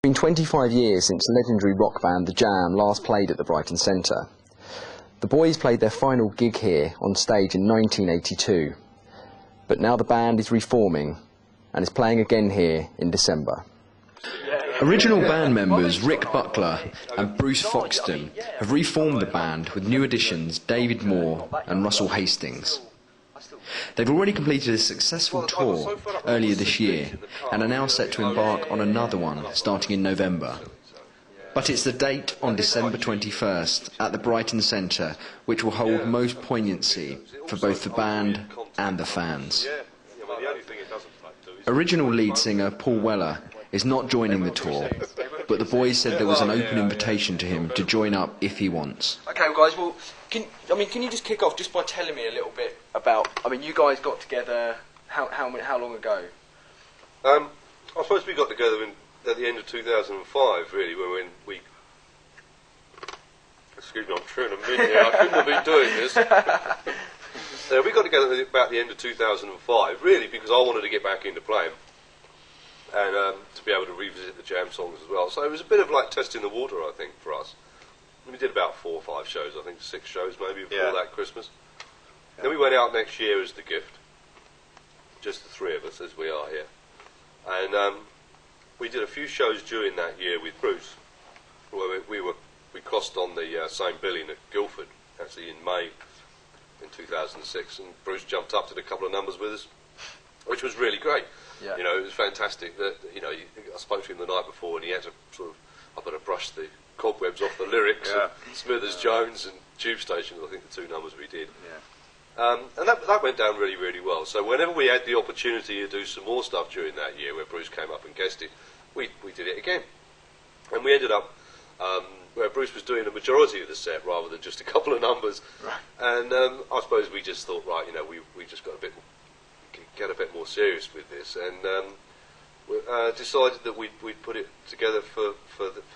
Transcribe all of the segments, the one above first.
It's been 25 years since legendary rock band The Jam last played at the Brighton Centre. The boys played their final gig here on stage in 1982, but now the band is reforming and is playing again here in December. Original band members Rick Buckler and Bruce Foxton have reformed the band with new additions David Moore and Russell Hastings. They've already completed a successful tour earlier this year and are now set to embark on another one starting in November. But it's the date on December 21st at the Brighton Centre which will hold most poignancy for both the band and the fans. Original lead singer Paul Weller is not joining the tour, but the boys said there was an open invitation to him to join up if he wants. Okay, well, guys, well, can you just kick off just by telling me a little bit about, you guys got together how long ago? I suppose we got together at the end of 2005, really, when we... Excuse me, I'm chewing a mint here. I couldn't have been doing this. We got together at about the end of 2005, really, because I wanted to get back into playing and to be able to revisit the Jam songs as well. So it was a bit of like testing the water, I think, for us. We did about 4 or 5 shows, I think 6 shows maybe before that Christmas. Yeah. Then we went out next year as The Gift, just the 3 of us as we are here. And we did a few shows during that year with Bruce, where we crossed on the same billing at Guildford, actually in May in 2006, and Bruce jumped up, did a couple of numbers with us, which was really great. Yeah. You know, it was fantastic. That I spoke to him the night before, and he had to I've got to brush the cobwebs off the lyrics. And Smithers Jones and Tube Station, I think the 2 numbers we did. Yeah. And that went down really, really well. So whenever we had the opportunity to do some more stuff during that year, where Bruce came up and guested, we did it again. And we ended up where Bruce was doing the majority of the set rather than just a couple of numbers. Right. And I suppose we just thought, right, we just got get a bit more serious with this, and decided that we'd put it together for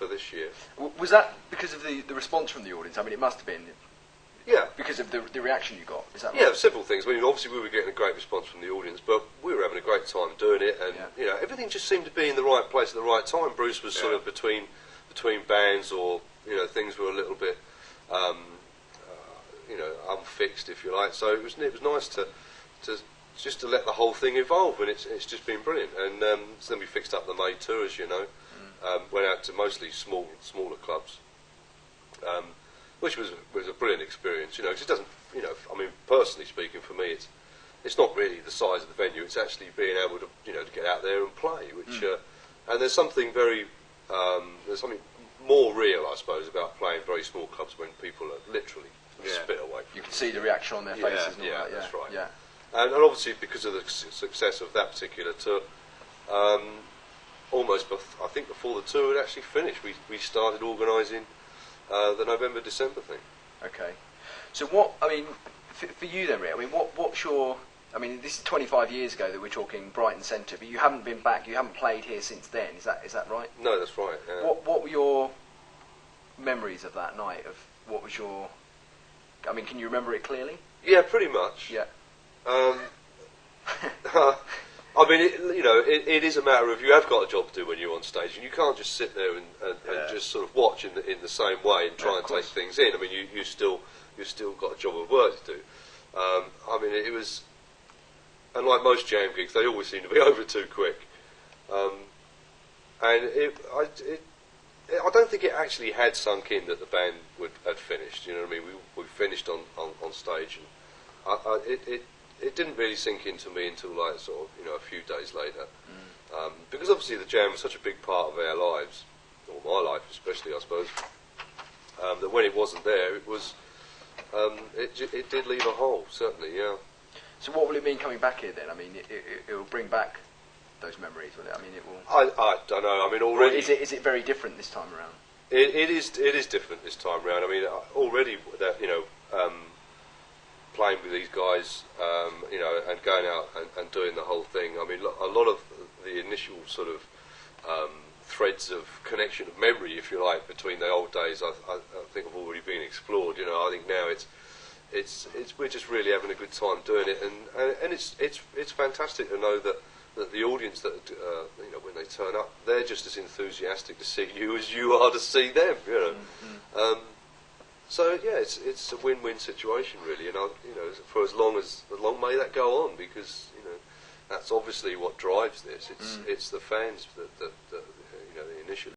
this year. Was that because of the response from the audience? It must have been. Yeah. Because of the reaction you got. Is that right? Yeah, several things. Obviously we were getting a great response from the audience, but we were having a great time doing it, and everything just seemed to be in the right place at the right time. Bruce was sort of between bands, or things were a little bit unfixed, if you like. So it was nice to just to let the whole thing evolve, and it's just been brilliant. And so then we fixed up the May tour, as you know, went out to mostly smaller clubs, which was a brilliant experience. Because it doesn't, personally speaking, for me, it's not really the size of the venue. It's actually being able to to get out there and play. Which and there's something more real, I suppose, about playing very small clubs when people are literally spit away. You can see the reaction on their faces. And all that. That's right. Yeah. And obviously, because of the success of that particular tour, almost, I think, before the tour had actually finished, we started organising the November-December thing. Okay. So what, for you then, Rick, what's your... this is 25 years ago that we're talking Brighton Centre, but you haven't been back, you haven't played here since then, is that right? No, that's right. Yeah. What were your memories of that night? What was your... can you remember it clearly? Yeah, pretty much. Yeah. It is a matter of, you have got a job to do when you're on stage, and you can't just sit there and just sort of watch in the same way and try and take things in. You've still got a job of work to do. It was, and like most Jam gigs, they always seem to be over too quick. I don't think it actually had sunk in that the band had finished. We finished on stage, and it didn't really sink into me until a few days later, because obviously the Jam was such a big part of our lives, or my life especially, I suppose. That when it wasn't there, it was it did leave a hole, certainly. Yeah. So what will it mean coming back here then? It will bring back those memories, will it? It will. I don't know. Already. Or is it very different this time around? It is different this time around. Already that playing with these guys, and going out and doing the whole thing. A lot of the initial sort of threads of connection of memory, if you like, between the old days, I think have already been explored. I think now we're just really having a good time doing it, and it's fantastic to know that that the audience that when they turn up, they're just as enthusiastic to see you as you are to see them. So yeah, it's a win-win situation really, and for as long may that go on, because that's obviously what drives this. It's the fans that initially.